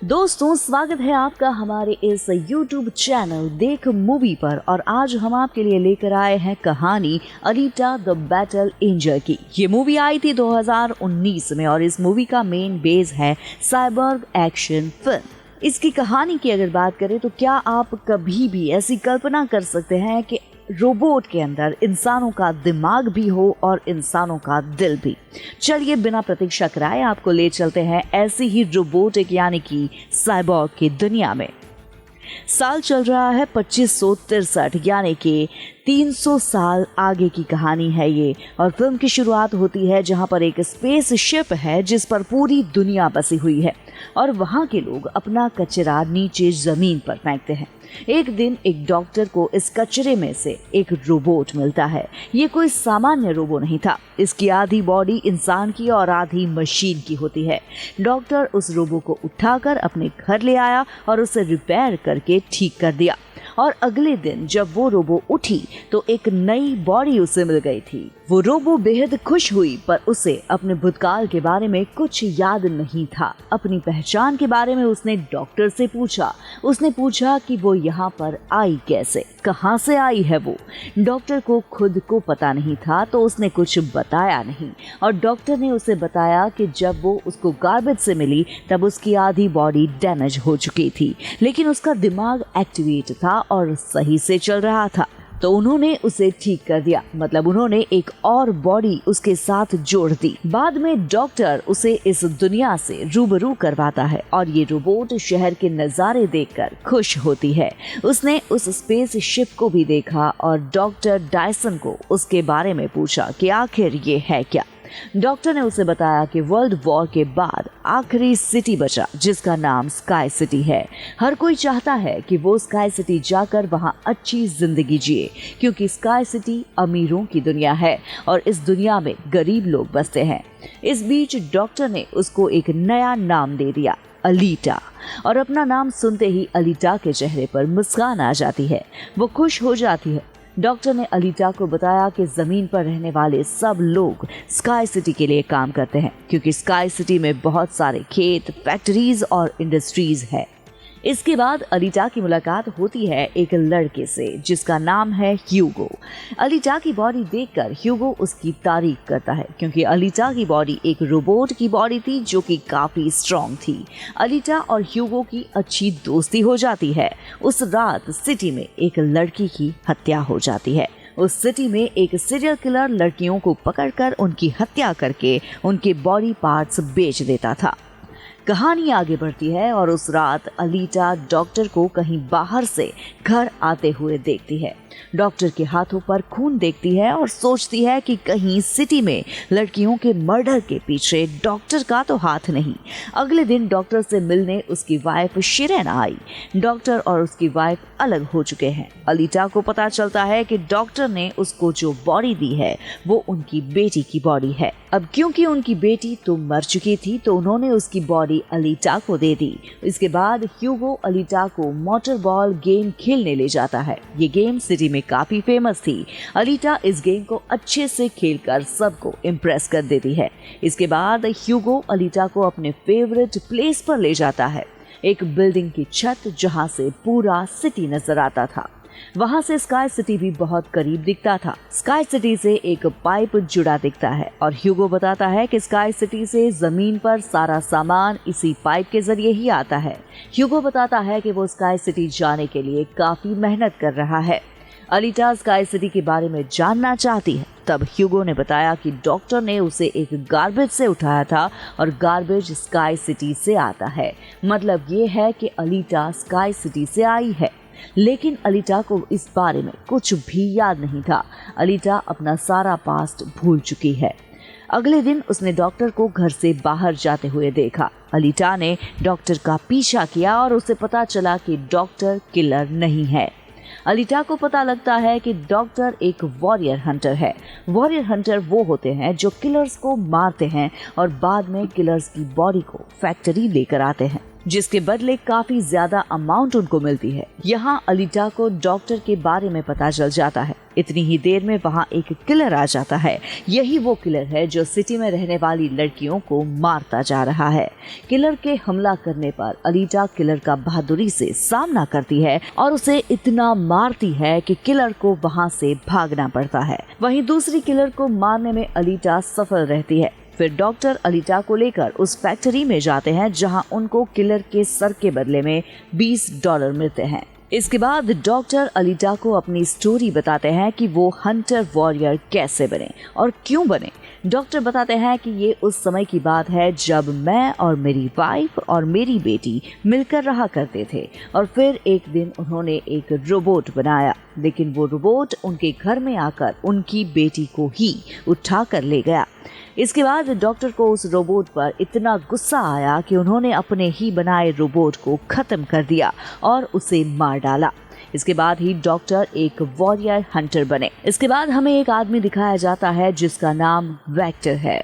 दोस्तों, स्वागत है आपका हमारे इस YouTube चैनल देख मूवी पर। और आज हम आपके लिए लेकर आए हैं कहानी अलीटा द बैटल एंजल की। ये मूवी आई थी 2019 में और इस मूवी का मेन बेस है साइबर्ग एक्शन फिल्म। इसकी कहानी की अगर बात करें तो क्या आप कभी भी ऐसी कल्पना कर सकते हैं कि रोबोट के अंदर इंसानों का दिमाग भी हो और इंसानों का दिल भी। चलिए बिना प्रतीक्षा कराए आपको ले चलते हैं ऐसी ही रोबोटिक यानी कि साइबॉर्ग की दुनिया में। साल चल रहा है 2563 यानी कि 300 साल आगे की कहानी है ये। और फिल्म की शुरुआत होती है जहां पर एक स्पेस शिप है जिस पर पूरी दुनिया बसी हुई है और वहां के लोग अपना कचरा नीचे जमीन पर फेंकते हैं। एक दिन एक डॉक्टर को इस कचरे में से एक रोबोट मिलता है। ये कोई सामान्य रोबो नहीं था। इसकी आधी बॉडी इंसान की और आधी मशीन की होती है। डॉक्टर उस रोबो को उठाकर अपने घर ले आया और उसे रिपेयर करके ठीक कर दिया। और अगले दिन जब वो रोबो उठी तो एक नई बॉडी उसे मिल गई थी। वो रोबो बेहद खुश हुई, पर उसे अपने भूतकाल के बारे में कुछ याद नहीं था। अपनी पहचान के बारे में उसने डॉक्टर से पूछा। उसने पूछा कि वो यहाँ पर आई कैसे, कहाँ से आई है वो। डॉक्टर को खुद को पता नहीं था तो उसने कुछ बताया नहीं। और डॉक्टर ने उसे बताया कि जब वो उसको गार्बेज से मिली तब उसकी आधी बॉडी डैमेज हो चुकी थी, लेकिन उसका दिमाग एक्टिवेट था और सही से चल रहा था। तो उन्होंने उसे ठीक कर दिया, मतलब उन्होंने एक और बॉडी उसके साथ जोड़ दी। बाद में डॉक्टर उसे इस दुनिया से रूबरू करवाता है और ये रोबोट शहर के नज़ारे देखकर खुश होती है। उसने उस स्पेस शिप को भी देखा और डॉक्टर डायसन को उसके बारे में पूछा कि आखिर ये है क्या। डॉक्टर ने उसे बताया कि वर्ल्ड वॉर के बाद आखिरी सिटी बचा जिसका नाम स्काई सिटी है। हर कोई चाहता है कि वो स्काई सिटी जाकर वहां अच्छी जिंदगी जिए, क्योंकि स्काई सिटी अमीरों की दुनिया है और इस दुनिया में गरीब लोग बसते हैं। इस बीच डॉक्टर ने उसको एक नया नाम दे दिया, अलीटा। और अपना नाम सुनते ही अलीटा के चेहरे पर मुस्कान आ जाती है। वो खुश हो जाती है। डॉक्टर ने अलीटा को बताया कि जमीन पर रहने वाले सब लोग स्काई सिटी के लिए काम करते हैं, क्योंकि स्काई सिटी में बहुत सारे खेत, फैक्ट्रीज और इंडस्ट्रीज है। इसके बाद अलीटा की मुलाकात होती है एक लड़के से जिसका नाम है ह्यूगो। अलीटा की बॉडी देखकर ह्यूगो उसकी तारीफ करता है, क्योंकि अलीटा की बॉडी एक रोबोट की बॉडी थी जो कि काफी स्ट्रॉन्ग थी। अलीटा और ह्यूगो की अच्छी दोस्ती हो जाती है। उस रात सिटी में एक लड़की की हत्या हो जाती है। उस सिटी में एक सीरियल किलर लड़कियों को पकड़कर उनकी हत्या करके उनके बॉडी पार्ट्स बेच देता था। कहानी आगे बढ़ती है और उस रात अलीटा डॉक्टर को कहीं बाहर से घर आते हुए देखती है। डॉक्टर के हाथों पर खून देखती है और सोचती है कि कहीं सिटी में लड़कियों के मर्डर के पीछे डॉक्टर का तो हाथ नहीं। अगले दिन डॉक्टर से मिलने उसकी वाइफ शिरेन आई। डॉक्टर और उसकी वाइफ अलग हो चुके हैं। अलीटा को पता चलता है कि डॉक्टर ने उसको जो बॉडी दी है वो उनकी बेटी की बॉडी है। अब क्योंकि उनकी बेटी तो मर चुकी थी तो उन्होंने उसकी बॉडी अलीटा को दे दी। इसके बाद ह्यूगो अलीटा को मोटर बॉल गेम खेलने ले जाता है। ये गेम सिटी में काफी फेमस थी। अलीटा इस गेम को अच्छे से खेलकर सबको इम्प्रेस कर देती है। इसके बाद ह्यूगो अलीटा को अपने फेवरेट प्लेस पर ले जाता है, एक बिल्डिंग की छत जहां से पूरा सिटी नजर आता था। वहां से स्काई सिटी भी बहुत करीब दिखता था। स्काई सिटी से एक पाइप जुड़ा दिखता है और ह्यूगो बताता है कि स्काई सिटी से जमीन पर सारा सामान इसी पाइप के जरिए ही आता है। ह्यूगो बताता है कि वो स्काई सिटी जाने के लिए काफी मेहनत कर रहा है। अलीटा स्काई सिटी के बारे में जानना चाहती है। तब ह्यूगो ने बताया कि डॉक्टर ने उसे एक गार्बेज से उठाया था और गार्बेज स्काई सिटी से आता है। मतलब ये है कि अलीटा स्काई सिटी से आई है। लेकिन अलीटा को इस बारे में कुछ भी याद नहीं था। अलीटा अपना सारा पास्ट भूल चुकी है। अगले दिन उसने डॉक्टर को घर से बाहर जाते हुए देखा। अलीटा ने डॉक्टर का पीछा किया और उसे पता चला कि डॉक्टर किलर नहीं है। अलीटा को पता लगता है कि डॉक्टर एक वॉरियर हंटर है। वॉरियर हंटर वो होते हैं जो किलर्स को मारते हैं और बाद में किलर्स की बॉडी को फैक्ट्री लेकर आते हैं। जिसके बदले काफी ज्यादा अमाउंट उनको मिलती है। यहाँ अलीटा को डॉक्टर के बारे में पता चल जाता है। इतनी ही देर में वहाँ एक किलर आ जाता है। यही वो किलर है जो सिटी में रहने वाली लड़कियों को मारता जा रहा है। किलर के हमला करने पर अलीटा किलर का बहादुरी से सामना करती है और उसे इतना मारती है कि किलर को वहाँ से भागना पड़ता है। वहीं दूसरी किलर को मारने में अलीटा सफल रहती है। फिर डॉक्टर अलीटा को लेकर उस फैक्ट्री में जाते हैं जहां उनको किलर के सर के बदले में $20 मिलते हैं। इसके बाद डॉक्टर अलीटा को अपनी स्टोरी बताते हैं कि वो हंटर वॉरियर कैसे बने और क्यों बने। डॉक्टर बताते हैं कि ये उस समय की बात है जब मैं और मेरी वाइफ और मेरी बेटी मिलकर रहा करते थे और फिर एक दिन उन्होंने एक रोबोट बनाया, लेकिन वो रोबोट उनके घर में आकर उनकी बेटी को ही उठा कर ले गया। इसके बाद डॉक्टर को उस रोबोट पर इतना गुस्सा आया कि उन्होंने अपने ही बनाए रोबोट को खत्म कर दिया और उसे मार डाला। इसके बाद ही डॉक्टर एक वॉरियर हंटर बने। इसके बाद हमें एक आदमी दिखाया जाता है जिसका नाम वेक्टर है।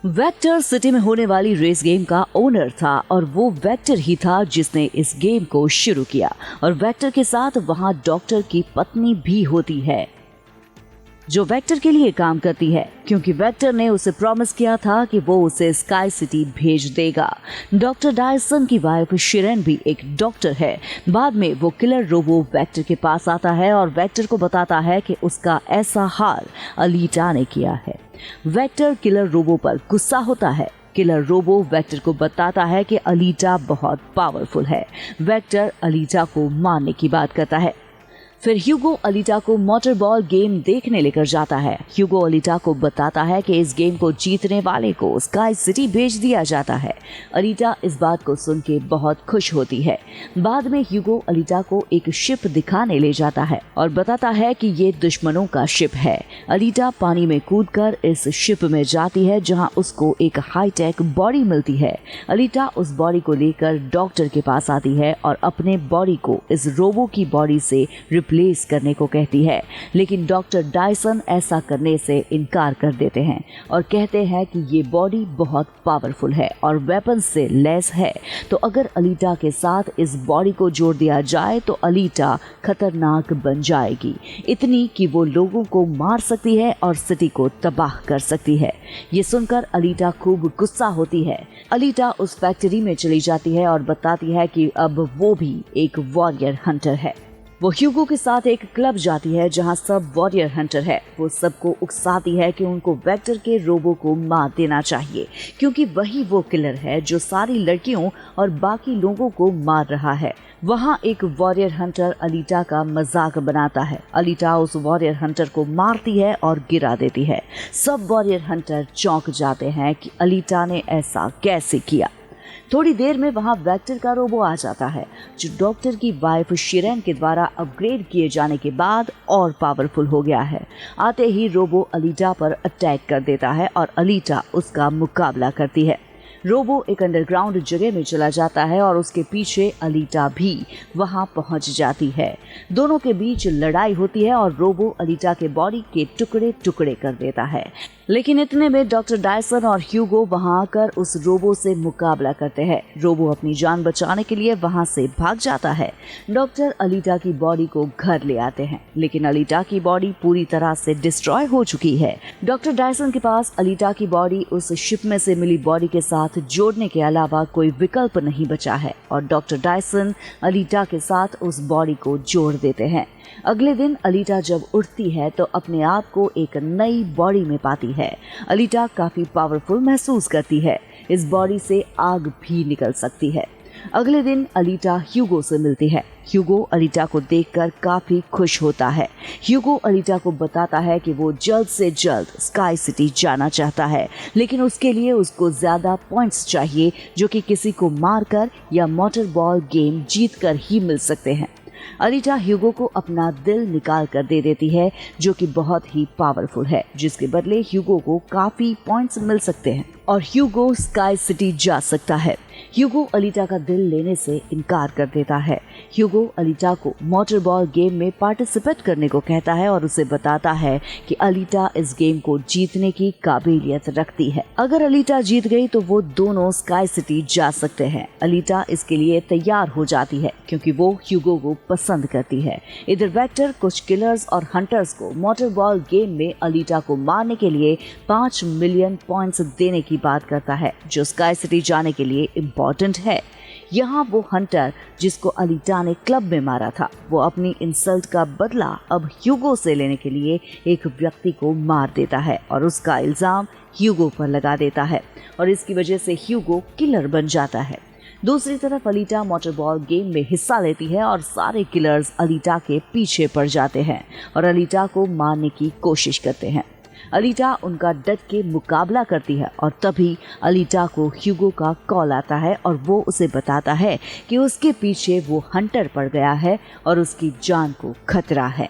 वेक्टर सिटी में होने वाली रेस गेम का ओनर था और वो वेक्टर ही था जिसने इस गेम को शुरू किया और वेक्टर के साथ वहाँ डॉक्टर की पत्नी भी होती है जो वेक्टर के लिए काम करती है, क्योंकि वेक्टर ने उसे प्रॉमिस किया था कि वो उसे स्काई सिटी भेज देगा। डॉक्टर डायसन की वाइफ शिरेन भी एक डॉक्टर है। बाद में वो किलर रोबो वेक्टर के पास आता है और वेक्टर को बताता है कि उसका ऐसा हाल अलीटा ने किया है। वेक्टर किलर रोबो पर गुस्सा होता है। किलर रोबो वेक्टर को बताता है कि अलीटा बहुत पावरफुल है। वेक्टर अलीटा को मारने की बात करता है। फिर ह्यूगो अलीटा को मोटर बॉल गेम देखने लेकर जाता है। ह्यूगो अलीटा को बताता है कि इस गेम को जीतने वाले को स्काई सिटी भेज दिया जाता है। अलीटा इस बात को सुन के बहुत खुश होती है। बाद में ह्यूगो अलीटा को एक शिप दिखाने ले जाता है और बताता है कि ये दुश्मनों का शिप है। अलीटा पानी में कूदकर इस शिप में जाती है जहां उसको एक हाईटेक बॉडी मिलती है। अलीटा उस बॉडी को लेकर डॉक्टर के पास आती है और अपने बॉडी को इस रोबो की बॉडी से रिप्लेस करने को कहती है, लेकिन डॉक्टर डायसन ऐसा करने से इनकार कर देते हैं और कहते हैं कि ये बॉडी बहुत पावरफुल है और वेपन से लैस है, तो अगर अलीटा के साथ इस बॉडी को जोड़ दिया जाए तो अलीटा खतरनाक बन जाएगी, इतनी कि वो लोगों को मार सकती है और सिटी को तबाह कर सकती है। ये सुनकर अलीटा खूब गुस्सा होती है। अलीटा उस फैक्ट्री में चली जाती है और बताती है कि अब वो भी एक वॉरियर हंटर है। वो ह्यूगो के साथ एक क्लब जाती है जहां सब वॉरियर हंटर है। वो सबको उकसाती है कि उनको वेक्टर के रोबो को मार देना चाहिए, क्योंकि वही वो किलर है जो सारी लड़कियों और बाकी लोगों को मार रहा है। वहाँ एक वॉरियर हंटर अलीटा का मजाक बनाता है। अलीटा उस वॉरियर हंटर को मारती है और गिरा देती है। सब वॉरियर हंटर चौंक जाते हैं कि अलीटा ने ऐसा कैसे किया। थोड़ी देर में वहां वेक्टर का रोबो आ जाता है जो डॉक्टर की वाइफ शिरेन के द्वारा अपग्रेड किए जाने के बाद और पावरफुल हो गया है। आते ही रोबो अलीटा पर अटैक कर देता है और अलीटा उसका मुकाबला करती है। रोबो एक अंडरग्राउंड जगह में चला जाता है और उसके पीछे अलीटा भी वहां पहुंच जाती है। दोनों के बीच लड़ाई होती है और रोबो अलीटा के बॉडी के टुकड़े टुकड़े कर देता है, लेकिन इतने में डॉक्टर डायसन और ह्यूगो वहां आकर उस रोबो से मुकाबला करते हैं। रोबो अपनी जान बचाने के लिए वहां से भाग जाता है। डॉक्टर अलीटा की बॉडी को घर ले आते हैं, लेकिन अलीटा की बॉडी पूरी तरह से डिस्ट्रॉय हो चुकी है। डॉक्टर डायसन के पास अलीटा की बॉडी उस शिप में से मिली बॉडी के साथ जोड़ने के अलावा कोई विकल्प नहीं बचा है और डॉक्टर डायसन अलीटा के साथ उस बॉडी को जोड़ देते हैं। अगले दिन अलीटा जब उठती है तो अपने आप को एक नई बॉडी में पाती है। अलीटा काफी पावरफुल महसूस करती है। इस बॉडी से आग भी निकल सकती है। अगले दिन अलीटा ह्यूगो से मिलती है। ह्यूगो अलीटा को देखकर काफी खुश होता है। ह्यूगो अलीटा को बताता है कि वो जल्द से जल्द स्काई सिटी जाना चाहता है, लेकिन उसके लिए उसको ज्यादा पॉइंट्स चाहिए जो कि किसी को मारकर या मोटर बॉल गेम जीतकर ही मिल सकते हैं। अलीटा ह्यूगो को अपना दिल निकाल कर दे देती है जो कि बहुत ही पावरफुल है, जिसके बदले ह्यूगो को काफी पॉइंट्स मिल सकते हैं और ह्यूगो स्काई सिटी जा सकता है। ह्यूगो अलीटा का दिल लेने से इनकार कर देता है। ह्यूगो अलीटा को मोटर बॉल गेम में पार्टिसिपेट करने को कहता है और उसे बताता है कि अलीटा इस गेम को जीतने की काबिलियत रखती है। अगर अलीटा जीत गई तो वो दोनों स्काई सिटी जा सकते हैं। अलीटा इसके लिए तैयार हो जाती है क्योंकि वो ह्यूगो को पसंद करती है। इधर वेक्टर कुछ किलर्स और हंटर्स को मोटर बॉल गेम में अलीटा को मारने के लिए 5 मिलियन पॉइंट्स देने की बात करता है, जो स्काई सिटी जाने के लिए इम्पोर्टेंट है। यहाँ वो हंटर जिसको अलीटा ने क्लब में मारा था, वो अपनी इंसल्ट का बदला अब ह्यूगो से लेने के लिए एक व्यक्ति को मार देता है और उसका इल्जाम ह्यूगो पर लगा देता है और इसकी वजह से ह्यूगो किलर बन जाता है। दूसरी तरफ अलीटा मोटर बॉल गेम में हिस्सा लेती है और सारे किलर्स अलीटा के पीछे पड़ जाते हैं और अलीटा को मारने की कोशिश करते हैं। अलीटा उनका डट के मुकाबला करती है और तभी अलीटा को ह्यूगो का कॉल आता है और वो उसे बताता है कि उसके पीछे वो हंटर पड़ गया है और उसकी जान को खतरा है।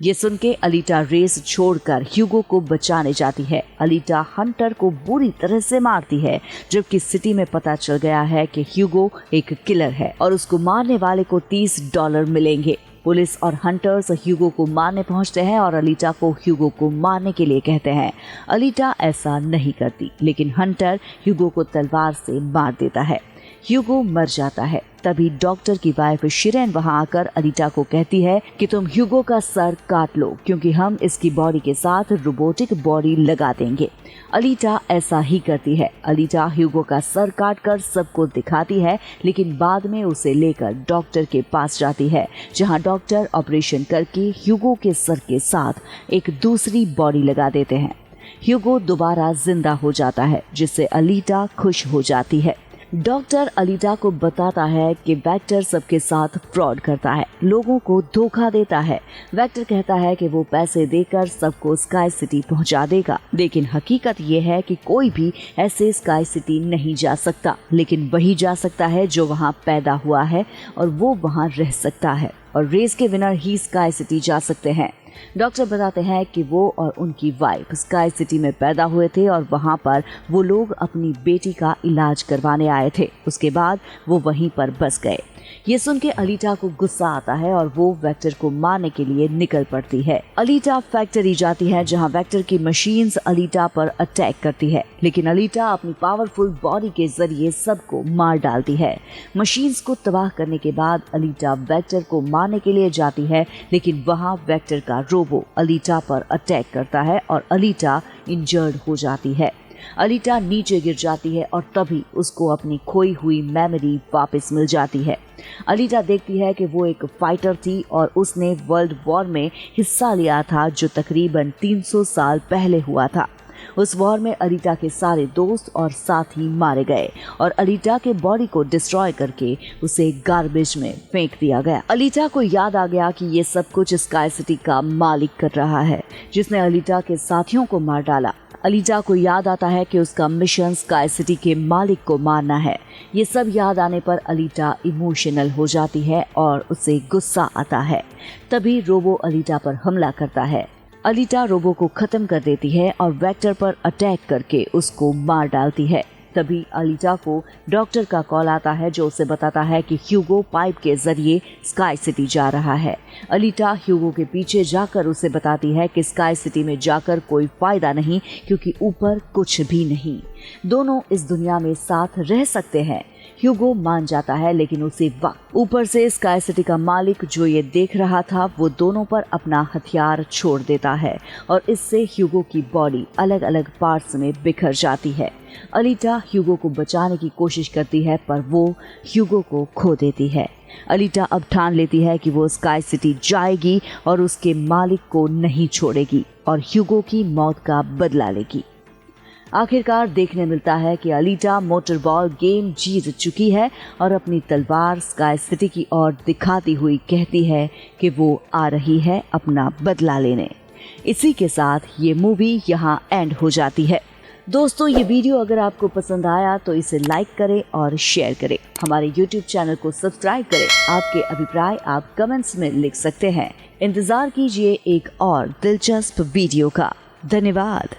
ये सुन के अलीटा रेस छोड़कर ह्यूगो को बचाने जाती है। अलीटा हंटर को बुरी तरह से मारती है, जबकि सिटी में पता चल गया है कि ह्यूगो एक किलर है और उसको मारने वाले को $30 मिलेंगे। पुलिस और हंटर्स ह्यूगो को मारने पहुंचते हैं और अलीटा को ह्यूगो को मारने के लिए कहते हैं। अलीटा ऐसा नहीं करती, लेकिन हंटर ह्यूगो को तलवार से मार देता है। ह्यूगो मर जाता है। तभी डॉक्टर की वाइफ शिरेन वहां आकर अलीटा को कहती है कि तुम ह्यूगो का सर काट लो क्योंकि हम इसकी बॉडी के साथ रोबोटिक बॉडी लगा देंगे। अलीटा ऐसा ही करती है। अलीटा ह्यूगो का सर काटकर सबको दिखाती है, लेकिन बाद में उसे लेकर डॉक्टर के पास जाती है, जहां डॉक्टर ऑपरेशन करके ह्यूगो के सर के साथ एक दूसरी बॉडी लगा देते हैं। ह्यूगो दोबारा जिंदा हो जाता है, जिससे अलीटा खुश हो जाती है। डॉक्टर अलीटा को बताता है कि वेक्टर सबके साथ फ्रॉड करता है, लोगों को धोखा देता है। वेक्टर कहता है कि वो पैसे देकर सबको स्काई सिटी पहुंचा देगा, लेकिन हकीकत ये है कि कोई भी ऐसे स्काई सिटी नहीं जा सकता, लेकिन वही जा सकता है जो वहां पैदा हुआ है और वो वहां रह सकता है, और रेस के विनर ही स्काई सिटी जा सकते हैं। डॉक्टर बताते हैं कि वो और उनकी वाइफ स्काई सिटी में पैदा हुए थे और वहां पर वो लोग अपनी बेटी का इलाज करवाने आए थे। उसके बाद वो वहीं पर बस गए। ये सुन के अलीटा को गुस्सा आता है और वो वेक्टर को मारने के लिए निकल पड़ती है। अलीटा फैक्ट्री जाती है जहां वेक्टर की मशीन्स अलीटा पर अटैक करती है, लेकिन अलीटा अपनी पावरफुल बॉडी के जरिए सबको मार डालती है। मशीन्स को तबाह करने के बाद अलीटा वेक्टर को मारने के लिए जाती है, लेकिन वहां वेक्टर का रोबो अलीटा पर अटैक करता है और अलीटा इंजर्ड हो जाती है। अलीटा नीचे गिर जाती है और तभी उसको अपनी खोई हुई मेमोरी वापस मिल जाती है। अलीटा देखती है कि वो एक फाइटर थी और उसने वर्ल्ड वॉर में हिस्सा लिया था जो तकरीबन 300 साल पहले हुआ था। उस वॉर में अलीटा के सारे दोस्त और साथी मारे गए और अलीटा के बॉडी को डिस्ट्रॉय करके उसे गार्बेज में फेंक दिया गया। अलीटा को याद आ गया कि ये सब कुछ स्काई सिटी का मालिक कर रहा है, जिसने अलीटा के साथियों को मार डाला। अलीटा को याद आता है कि उसका मिशन स्काई सिटी के मालिक को मारना है। ये सब याद आने पर अलीटा इमोशनल हो जाती है और उसे गुस्सा आता है। तभी रोबो अलीटा पर हमला करता है। अलीटा रोबो को खत्म कर देती है और वेक्टर पर अटैक करके उसको मार डालती है। तभी अलीटा को डॉक्टर का कॉल आता है जो उसे बताता है कि ह्यूगो पाइप के जरिए स्काई सिटी जा रहा है। अलीटा ह्यूगो के पीछे जाकर उसे बताती है कि स्काई सिटी में जाकर कोई फायदा नहीं क्योंकि ऊपर कुछ भी नहीं, दोनों इस दुनिया में साथ रह सकते हैं। ह्यूगो मान जाता है, लेकिन उसी वक्त ऊपर से स्काई सिटी का मालिक जो ये देख रहा था वो दोनों पर अपना हथियार छोड़ देता है और इससे ह्यूगो की बॉडी अलग अलग पार्ट्स में बिखर जाती है। अलीटा ह्यूगो को बचाने की कोशिश करती है पर वो ह्यूगो को खो देती है। अलीटा अब ठान लेती है कि वो स्काई सिटी जाएगी और उसके मालिक को नहीं छोड़ेगी और ह्यूगो की मौत का बदला लेगी। आखिरकार देखने मिलता है कि अलीटा मोटर बॉल गेम जीत चुकी है और अपनी तलवार स्काई सिटी की ओर दिखाती हुई कहती है कि वो आ रही है अपना बदला लेने। इसी के साथ ये मूवी यहाँ एंड हो जाती है। दोस्तों, ये वीडियो अगर आपको पसंद आया तो इसे लाइक करें और शेयर करें। हमारे YouTube चैनल को सब्सक्राइब करें। आपके अभिप्राय आप कमेंट्स में लिख सकते हैं। इंतजार कीजिए एक और दिलचस्प वीडियो का। धन्यवाद।